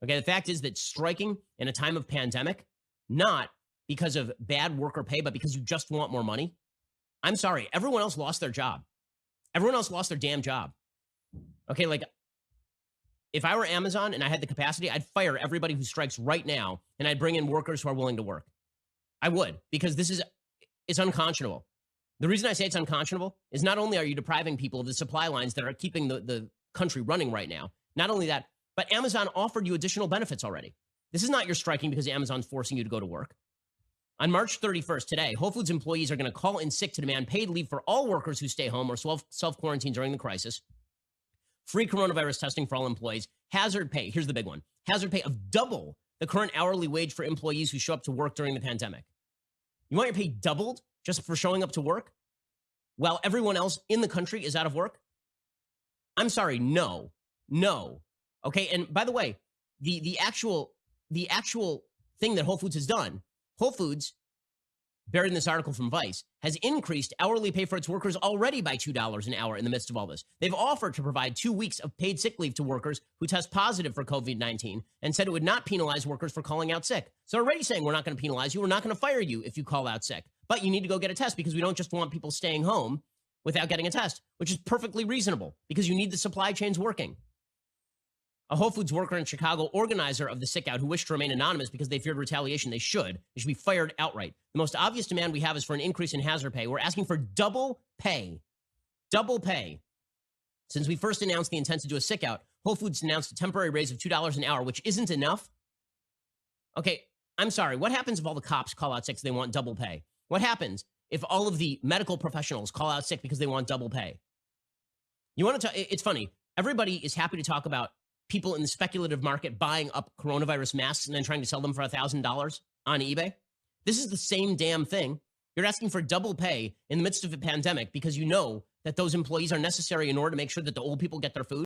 Okay, the fact is that striking in a time of pandemic, not because of bad worker pay, but because you just want more money. I'm sorry, everyone else lost their job. Everyone else lost their damn job. Okay, like if I were Amazon and I had the capacity, I'd fire everybody who strikes right now and I'd bring in workers who are willing to work. I would, because it's unconscionable. The reason I say it's unconscionable is not only are you depriving people of the supply lines that are keeping the country running right now, not only that, but Amazon offered you additional benefits already. This is not you're striking because Amazon's forcing you to go to work. On March 31st, today, Whole Foods employees are going to call in sick to demand paid leave for all workers who stay home or self-quarantine during the crisis. Free coronavirus testing for all employees. Hazard pay. Here's the big one. Hazard pay of double the current hourly wage for employees who show up to work during the pandemic. You want your pay doubled just for showing up to work while everyone else in the country is out of work? I'm sorry. No. Okay. And by the way, the actual thing that Whole Foods has done, Whole Foods, buried in this article from Vice, has increased hourly pay for its workers already by $2 an hour in the midst of all this. They've offered to provide 2 weeks of paid sick leave to workers who test positive for COVID-19 and said it would not penalize workers for calling out sick. So already saying we're not going to penalize you, we're not going to fire you if you call out sick, but you need to go get a test because we don't just want people staying home without getting a test, which is perfectly reasonable because you need the supply chains working. A Whole Foods worker in Chicago, organizer of the sick out, who wished to remain anonymous because they feared retaliation. They should be fired outright. The most obvious demand we have is for an increase in hazard pay. We're asking for double pay. Double pay. Since we first announced the intent to do a sick out, Whole Foods announced a temporary raise of $2 an hour, which isn't enough. Okay, I'm sorry. What happens if all the cops call out sick because they want double pay? What happens if all of the medical professionals call out sick because they want double pay? You want to talk? It's funny. Everybody is happy to talk about people in the speculative market buying up coronavirus masks and then trying to sell them for $1,000 on eBay. This is the same damn thing. You're asking for double pay in the midst of a pandemic because you know that those employees are necessary in order to make sure that the old people get their food.